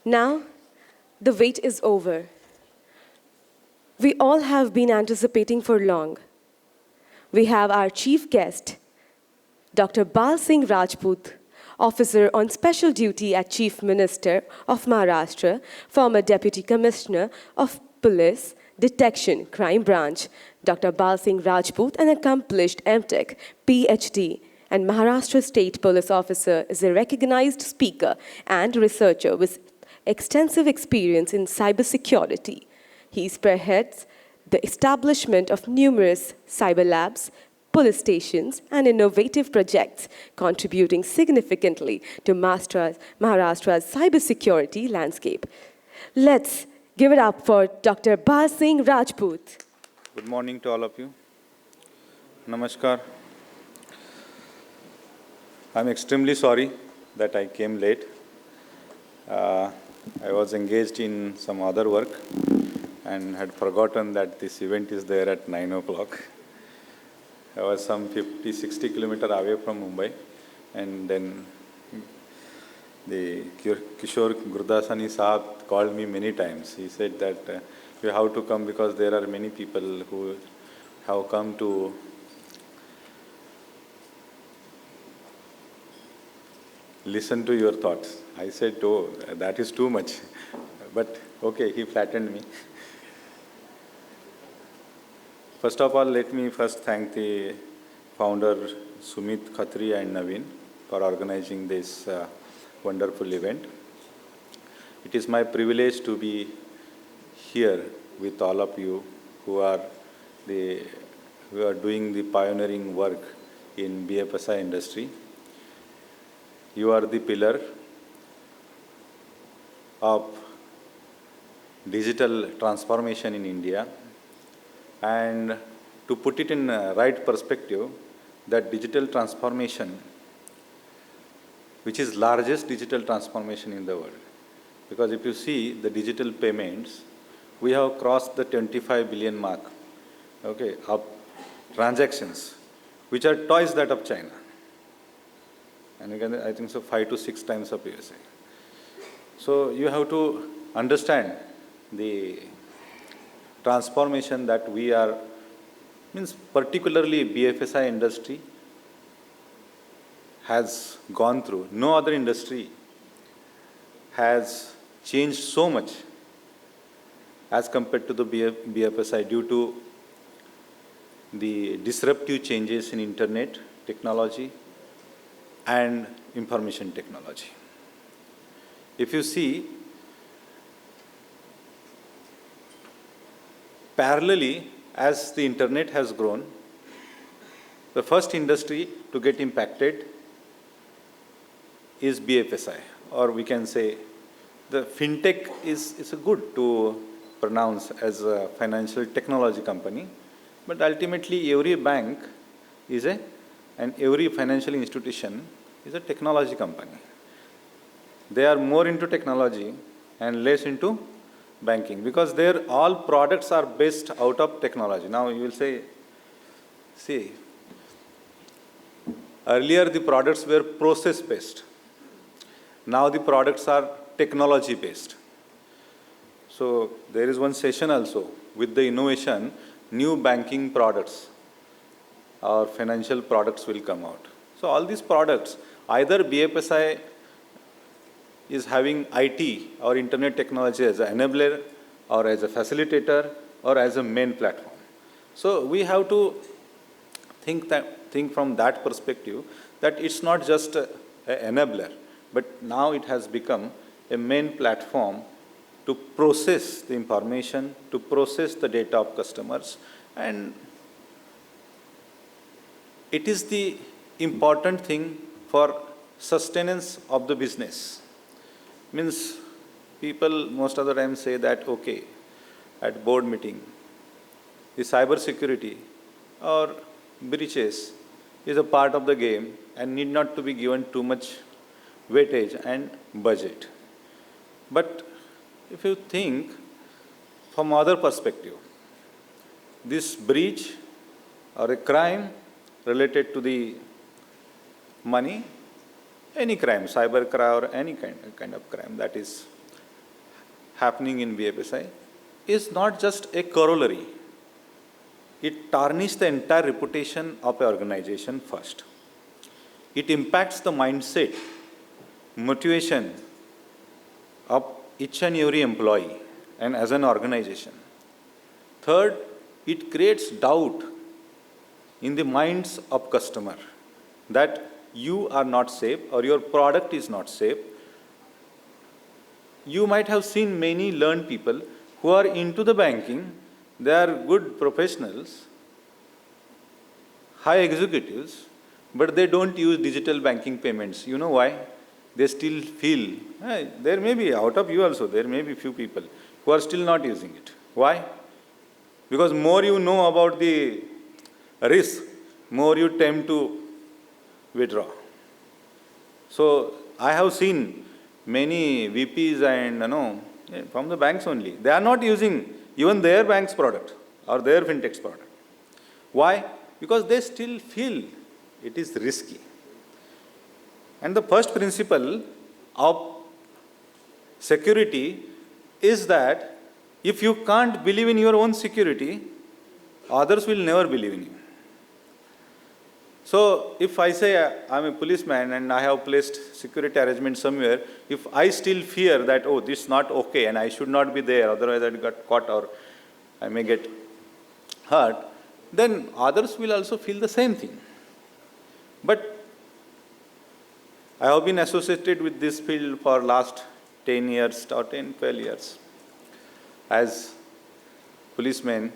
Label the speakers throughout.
Speaker 1: Now, the wait is over. We all have been anticipating for long. We have our chief guest, Dr. Balsing Rajput, officer on special duty at Chief Minister of Maharashtra, former Deputy Commissioner of Police Detection Crime Branch. Dr. Balsing Rajput, an accomplished MTech, PhD, and Maharashtra State Police Officer, is a recognized speaker and researcher with extensive experience in cybersecurity. He spearheads the establishment of numerous cyber labs, police stations, and innovative projects, contributing significantly to Maharashtra's cybersecurity landscape. Let's give it up for Dr. Balsing Rajput.
Speaker 2: Good morning to all of you. Namaskar. I'm extremely sorry that I came late. I was engaged in some other work and had forgotten that this event is there at 9 o'clock. I was some 50-60 kilometers away from Mumbai, and then the Kishore Gurdasani Saab called me many times. He said that you have to come because there are many people who have come to listen to your thoughts. I said, oh, that is too much. But okay, he flattened me. First of all, let me first thank the founder Sumit Khatri and Naveen for organizing this wonderful event. It is my privilege to be here with all of you who are doing the pioneering work in BFSI industry. You are the pillar of digital transformation in India. And to put it in right perspective, that digital transformation, which is largest digital transformation in the world. Because if you see the digital payments, we have crossed the 25 billion mark, okay, of transactions, which are twice that of China. And again, I think so 5 to 6 times of USA. So you have to understand the transformation that we are, means particularly BFSI industry has gone through. No other industry has changed so much as compared to the BFSI due to the disruptive changes in internet technology and information technology. If you see, parallelly, as the internet has grown, the first industry to get impacted is BFSI, or we can say the fintech is a good to pronounce as a financial technology company, but ultimately every bank is and every financial institution is a technology company. They are more into technology and less into banking because their all products are based out of technology. Now you will say, see, earlier the products were process based. Now the products are technology based. So there is one session also with the innovation, new banking products or financial products will come out. So all these products, either BFSI is having IT or internet technology as an enabler or as a facilitator or as a main platform. So we have to think from that perspective that it's not just an enabler, but now it has become a main platform to process the information, to process the data of customers, and it is the important thing for sustenance of the business. Means people most of the time say that, okay, at board meeting, the cyber security or breaches is a part of the game and need not to be given too much weightage and budget. But if you think from other perspective, this breach or a crime related to the money, any crime, cyber crime or any kind of crime that is happening in BFSI is not just a corollary. It tarnishes the entire reputation of an organization first. It impacts the mindset, motivation of each and every employee and as an organization. Third, it creates doubt in the minds of customer that you are not safe or your product is not safe. You might have seen many learned people who are into the banking. They are good professionals, high executives, but they don't use digital banking payments. You know why? They still feel, there may be, out of you also, there may be few people who are still not using it. Why? Because more you know about the risk, more you tend to withdraw. So I have seen many VPs and from the banks only. They are not using even their bank's product or their fintech's product. Why? Because they still feel it is risky. And the first principle of security is that if you can't believe in your own security, others will never believe in you. So if I say I'm a policeman and I have placed security arrangement somewhere, if I still fear that, oh, this is not okay and I should not be there, otherwise I got caught or I may get hurt, then others will also feel the same thing. But I have been associated with this field for last 10 years or 10, 12 years as policeman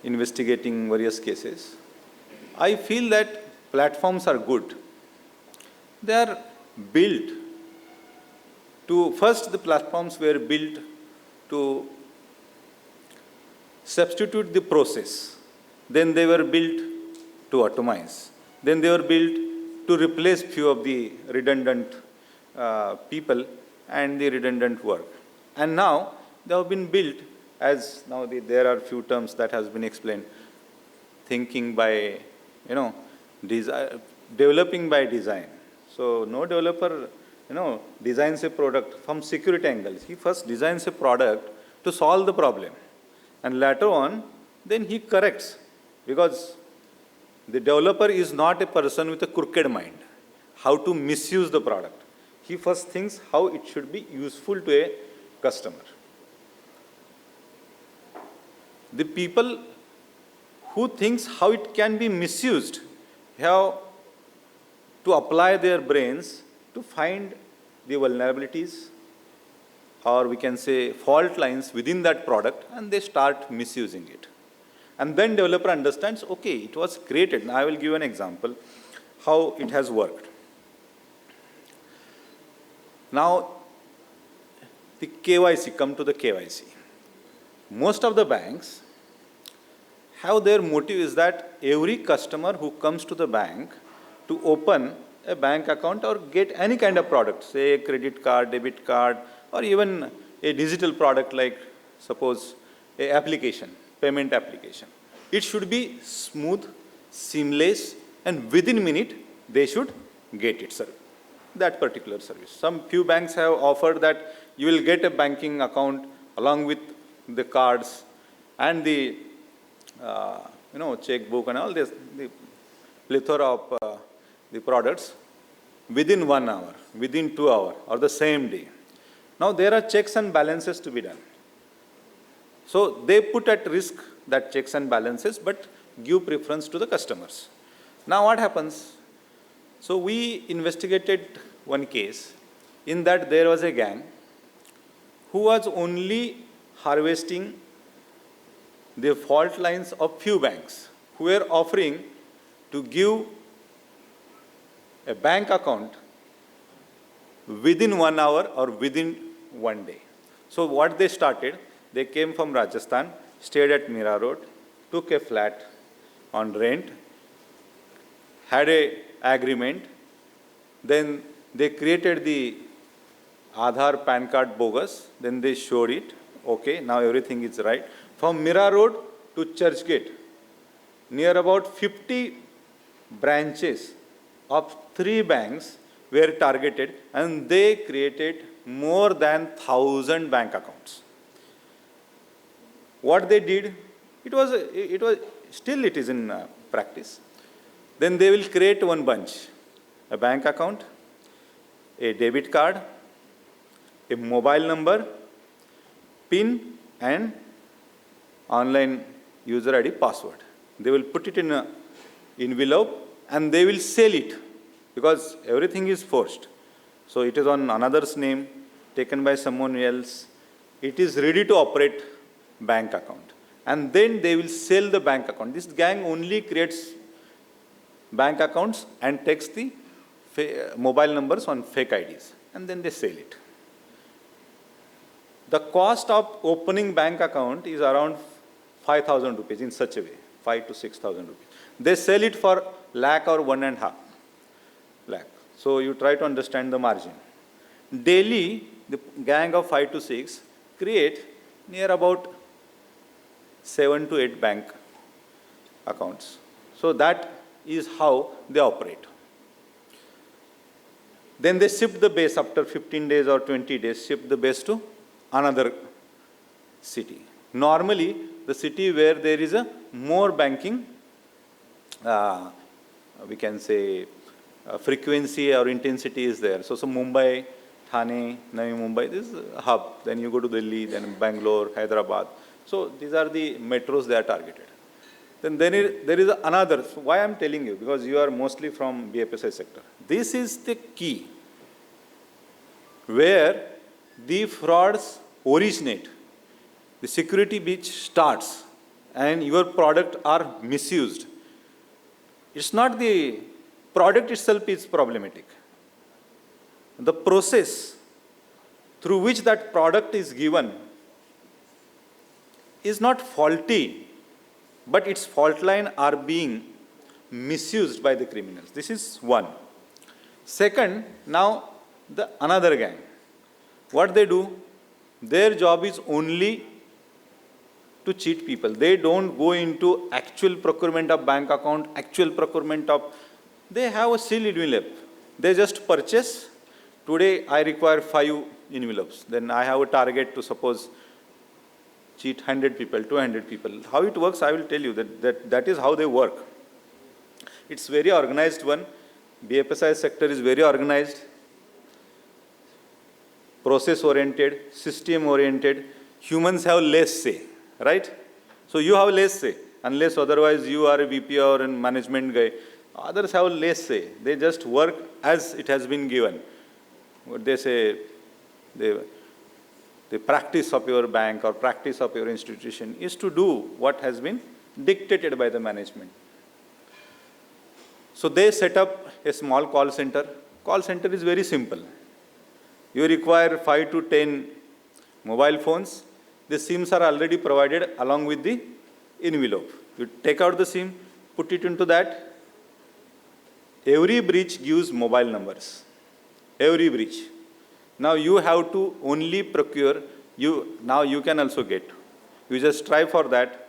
Speaker 2: investigating various cases. I feel that platforms are good. They are built to, first the platforms were built to substitute the process. Then they were built to automate. Then they were built to replace few of the redundant people and the redundant work. And now they have been built as now there are few terms that has been explained. Thinking by, developing by design. So no developer, designs a product from security angles. He first designs a product to solve the problem. And later on, then he corrects. Because the developer is not a person with a crooked mind, how to misuse the product. He first thinks how it should be useful to a customer. The people who thinks how it can be misused have to apply their brains to find the vulnerabilities or we can say fault lines within that product and they start misusing it. And then developer understands, okay, it was created. Now I will give an example how it has worked. Now the KYC, come to the KYC. Most of the banks have their motive is that every customer who comes to the bank to open a bank account or get any kind of product, say a credit card, debit card, or even a digital product like suppose a application, payment application. It should be smooth, seamless, and within a minute they should get it, sir. That particular service. Some few banks have offered that you will get a banking account along with the cards and the checkbook and all this, the plethora of the products within 1 hour, within 2 hours, or the same day. Now there are checks and balances to be done. So they put at risk that checks and balances, but give preference to the customers. Now what happens? So we investigated one case in that there was a gang who was only harvesting the fault lines of few banks who were offering to give a bank account within 1 hour or within 1 day. So what they started, they came from Rajasthan, stayed at Mira Road, took a flat on rent, had a agreement, then they created the Aadhaar PAN card bogus, then they showed it, okay, now everything is right. From Mira Road to Churchgate, near about 50 branches of 3 banks were targeted and they created more than 1,000 bank accounts. What they did, still it is in practice. Then they will create one bunch, a bank account, a debit card, a mobile number, PIN, and online user ID password. They will put it in an envelope and they will sell it because everything is forged. So it is on another's name, taken by someone else. It is ready to operate bank account. And then they will sell the bank account. This gang only creates bank accounts and takes the mobile numbers on fake IDs. And then they sell it. The cost of opening bank account is around 5,000 rupees in such a way, 5 to 6,000 rupees. They sell it for lakh or 1.5 lakh. So you try to understand the margin. Daily, the gang of 5 to 6 create near about 7 to 8 bank accounts. So that is how they operate. Then they shift the base after 15 days or 20 days, shift the base to another city. Normally, the city where there is a more banking, we can say, frequency or intensity is there. So Mumbai, Thane, Navi Mumbai, this is a hub. Then you go to Delhi, then Bangalore, Hyderabad. So these are the metros they are targeted. Then there is another. So why I am telling you? Because you are mostly from BFSI sector. This is the key where the frauds originate. The security breach starts and your product are misused. It's not the product itself is problematic. The process through which that product is given is not faulty, but its fault line are being misused by the criminals. This is one. Second, now another gang. What they do, their job is only to cheat people. They don't go into actual procurement of bank account, actual procurement of, they have a seal envelope. They just purchase. Today I require 5 envelopes. Then I have a target to suppose cheat 100 people, 200 people. How it works, I will tell you that is how they work. It's very organized one. BFSI sector is very organized, process oriented, system oriented. Humans have less say, right? So you have less say, unless otherwise you are a VP or a management guy. Others have less say. They just work as it has been given. What they say, the practice of your bank or practice of your institution is to do what has been dictated by the management. So they set up a small call center. Call center is very simple. You require 5 to 10 mobile phones. The SIMs are already provided along with the envelope. You take out the SIM, put it into that. Every breach gives mobile numbers. Every breach. Now you have to only procure, now you can also get. You just try for that.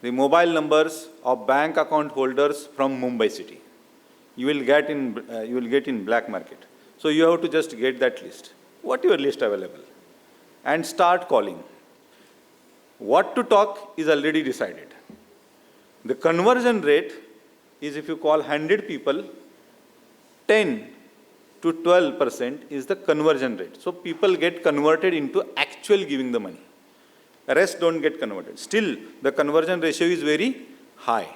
Speaker 2: The mobile numbers of bank account holders from Mumbai city. You will get in black market. So you have to just get that list. What your list available? And start calling. What to talk is already decided. The conversion rate is if you call 100 people, 10 to 12% is the conversion rate. So people get converted into actual giving the money. The rest don't get converted. Still, the conversion ratio is very high.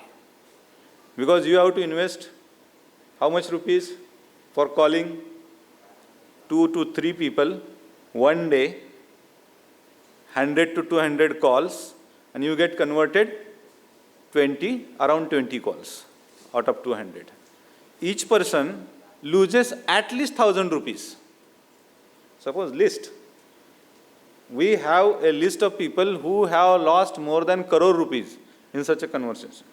Speaker 2: Because you have to invest how much rupees for calling 2 to 3 people one day, 100 to 200 calls, and you get converted around 20 calls out of 200. Each person loses at least 1,000 rupees. Suppose list. We have a list of people who have lost more than crore rupees in such a conversation.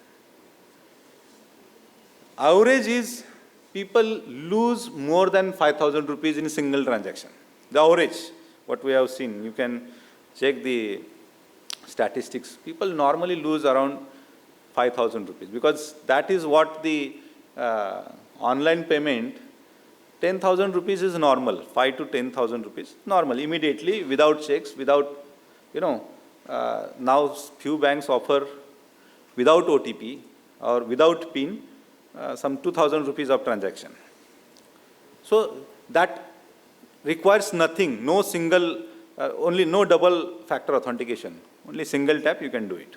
Speaker 2: Average is people lose more than 5,000 rupees in a single transaction. The average, what we have seen, you can check the statistics. People normally lose around 5,000 rupees because that is what the online payment 10,000 rupees is normal, 5 to 10,000 rupees, normal, immediately, without checks, without, now few banks offer without OTP or without PIN, some 2,000 rupees of transaction. So that requires nothing, no single, only no double factor authentication, only single tap you can do it.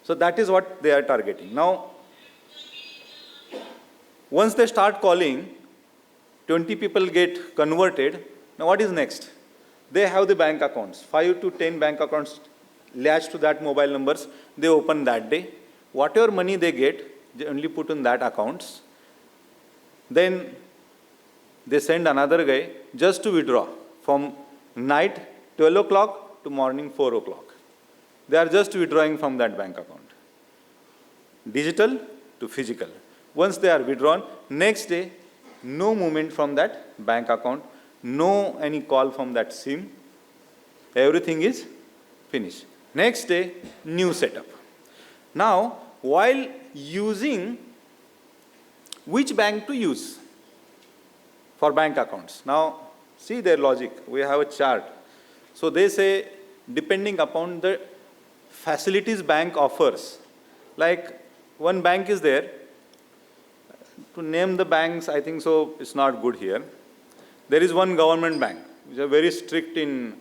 Speaker 2: So that is what they are targeting. Now, once they start calling, 20 people get converted. Now what is next? They have the bank accounts, 5 to 10 bank accounts latched to that mobile numbers. They open that day. Whatever money they get, they only put in that accounts. Then they send another guy just to withdraw from night 12 o'clock to morning 4 o'clock. They are just withdrawing from that bank account. Digital to physical. Once they are withdrawn, next day, no movement from that bank account, no any call from that SIM. Everything is finished. Next day, new setup. Now, while using, which bank to use for bank accounts? Now, see their logic. We have a chart. So they say, depending upon the facilities bank offers, like one bank is there. To name the banks, I think so, it's not good here. There is one government bank, which are very strict in,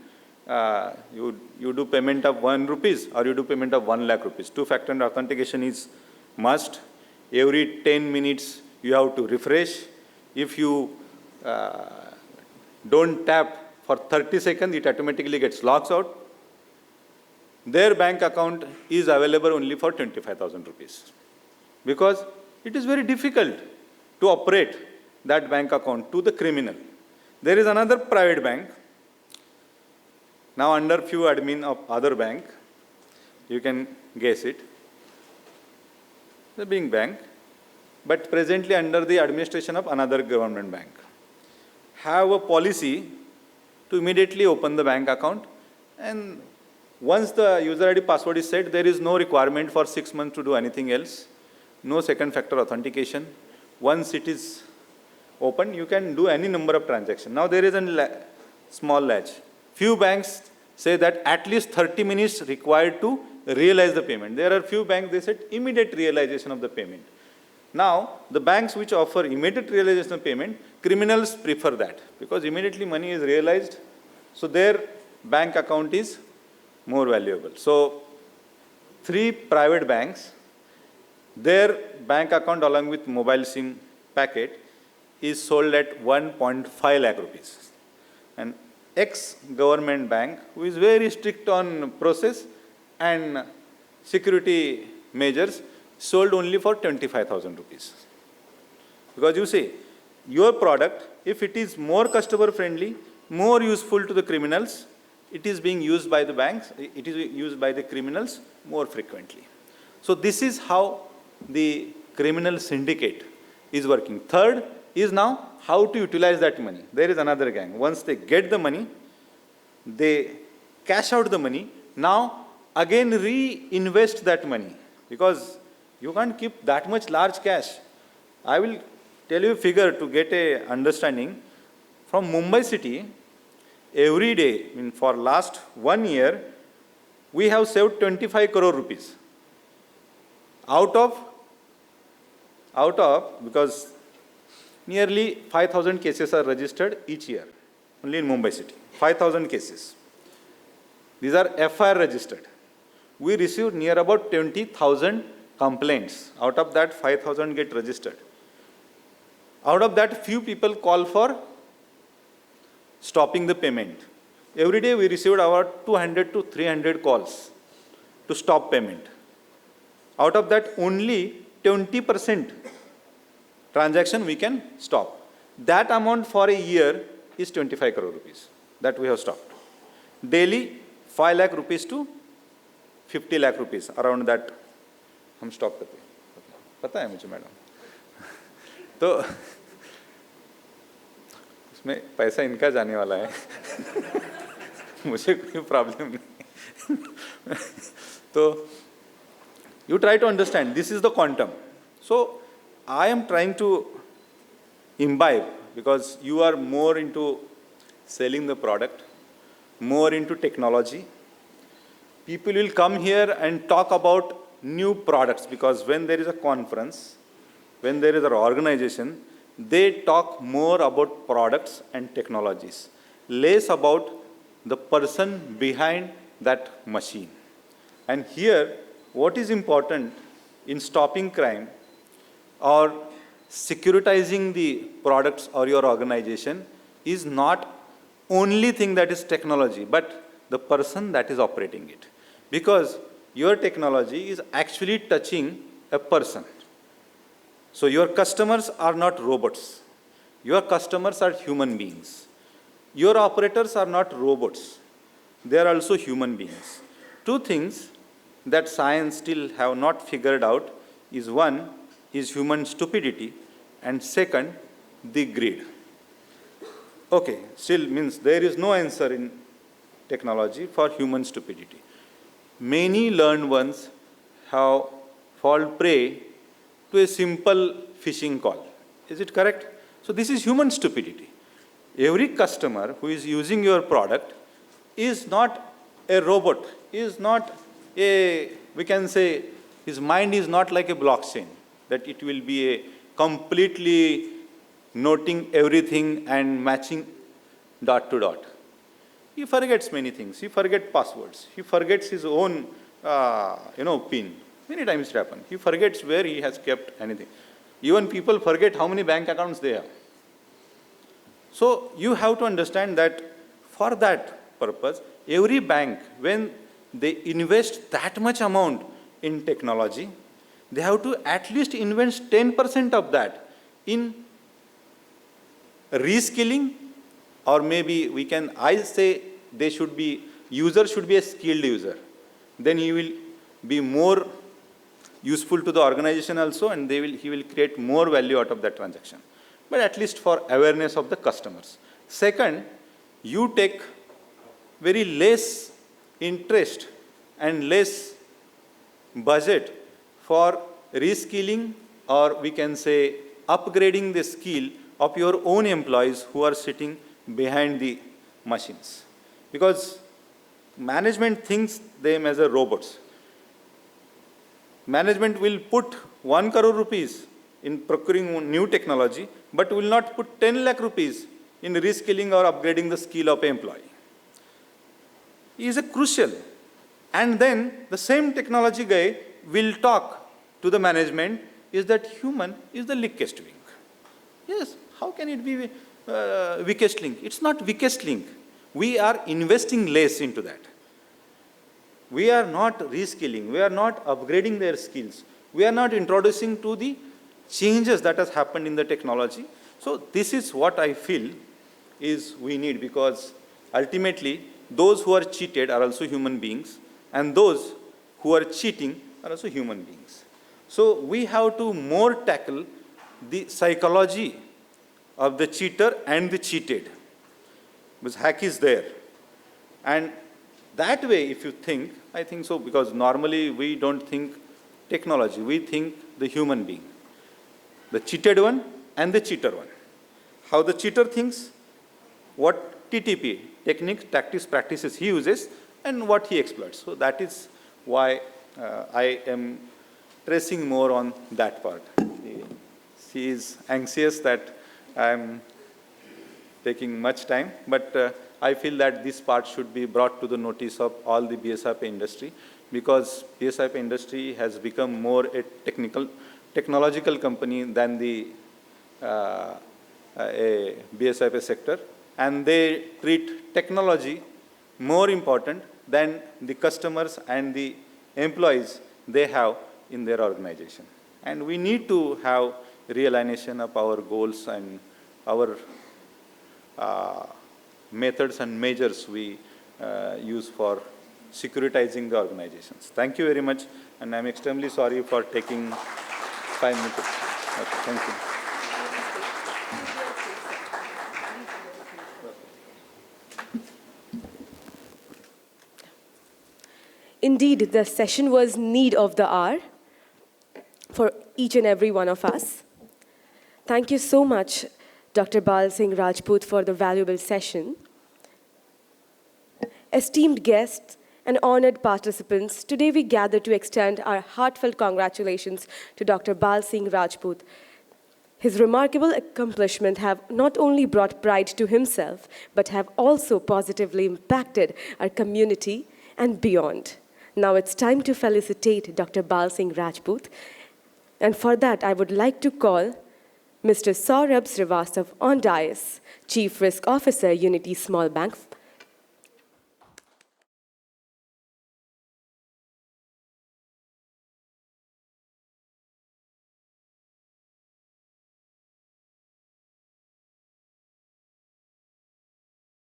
Speaker 2: you do payment of 1 rupees or you do payment of 1 lakh rupees. Two-factor authentication is must. Every 10 minutes, you have to refresh. If you don't tap for 30 seconds, it automatically gets locked out. Their bank account is available only for 25,000 rupees. Because it is very difficult to operate that bank account to the criminal. There is another private bank, now under few admin of other bank, you can guess it. The big bank, but presently under the administration of another government bank. Have a policy to immediately open the bank account, and once the user ID password is set, there is no requirement for 6 months to do anything else. No second factor authentication. Once it is open, you can do any number of transactions. Now there is a small latch. Few banks say that at least 30 minutes required to realize the payment. There are few banks, they said immediate realization of the payment. Now, the banks which offer immediate realization of payment, criminals prefer that because immediately money is realized, so their bank account is more valuable. So, 3 private banks, their bank account along with mobile SIM packet is sold at 1.5 lakh rupees. And ex-government bank, who is very strict on process and security measures, sold only for 25,000 rupees. Because you see, your product, if it is more customer friendly, more useful to the criminals, it is being used by the banks, it is used by the criminals more frequently. So this is how the criminal syndicate is working. Third is now how to utilize that money. There is another gang. Once they get the money, they cash out the money, now again reinvest that money because you can't keep that much large cash. I will tell you a figure to get a understanding. From Mumbai city, every day, for last 1 year, we have saved 25 crore rupees. Out of, because nearly 5,000 cases are registered each year, only in Mumbai city, 5,000 cases. These are FIR registered. We received near about 20,000 complaints. Out of that, 5,000 get registered. Out of that, few people call for stopping the payment. Every day we received about 200 to 300 calls to stop payment. Out of that, only 20% transaction we can stop. That amount for a year is 25 crore rupees that we have stopped. Daily 5 lakh rupees to 50 lakh rupees, around that हम stop करते हैं. पता है मुझे madam. तो उसमें पैसा इनका जाने वाला है. मुझे कोई प्रॉब्लम नहीं. तो you try to understand, this is the quantum. So I am trying to imbibe because you are more into selling the product, more into technology. People will come here and talk about new products, because when there is a conference, when there is an organization, they talk more about products and technologies, less about the person behind that machine. And here, what is important in stopping crime or securitizing the products or your organization is not only thing that is technology, but the person that is operating it. Because your technology is actually touching a person. So your customers are not robots. Your customers are human beings. Your operators are not robots. They are also human beings. Two things that science still have not figured out is, one is human stupidity, and second, the greed. Okay, still means there is no answer in technology for human stupidity. Many learned ones have fallen prey to a simple phishing call. Is it correct? So this is human stupidity. Every customer who is using your product is not a robot, is not a, we can say, his mind is not like a blockchain, that it will be a completely noting everything and matching dot to dot. He forgets many things. He forgets passwords. He forgets his own, PIN. Many times it happens. He forgets where he has kept anything. Even people forget how many bank accounts they have. So you have to understand that for that purpose, every bank, when they invest that much amount in technology, they have to at least invest 10% of that in reskilling, or maybe I say they should be, user should be a skilled user. Then he will be more useful to the organization also, and he will create more value out of that transaction. But at least for awareness of the customers. Second, you take very less interest and less budget for reskilling, or we can say upgrading the skill of your own employees who are sitting behind the machines. Because management thinks them as a robots. Management will put 1 crore rupees in procuring new technology, but will not put 10 lakh rupees in reskilling or upgrading the skill of an employee. It is a crucial. And then the same technology guy will talk to the management is that human is the weakest link. Yes, how can it be weakest link? It's not weakest link. We are investing less into that. We are not reskilling. We are not upgrading their skills. We are not introducing to the changes that has happened in the technology. So this is what I feel is we need, because ultimately those who are cheated are also human beings, and those who are cheating are also human beings. So we have to more tackle the psychology of the cheater and the cheated. Because hack is there. And that way, if you think, I think so, because normally we don't think technology, we think the human being. The cheated one and the cheater one. How the cheater thinks, what TTP, techniques, tactics, practices he uses, and what he exploits. So that is why I am tracing more on that part. She is anxious that I am taking much time, but I feel that this part should be brought to the notice of all the BSRP industry, because BSRP industry has become more a technological company than the a BSRP sector, and they treat technology more important than the customers and the employees they have in their organization. And we need to have realignment of our goals and our methods and measures we use for securitizing the organizations. Thank you very much, and I'm extremely sorry for taking 5 minutes. Okay, thank you.
Speaker 1: Indeed, the session was need of the hour for each and every one of us. Thank you so much, Dr. Balsing Rajput for the valuable session. Esteemed guests and honored participants, today we gather to extend our heartfelt congratulations to Dr. Balsing Rajput. His remarkable accomplishments have not only brought pride to himself, but have also positively impacted our community and beyond. Now it's time to felicitate Dr. Balsing Rajput. And for that, I would like to call Mr. Saurabh Srivastav on dais, Chief Risk Officer, Unity Small Bank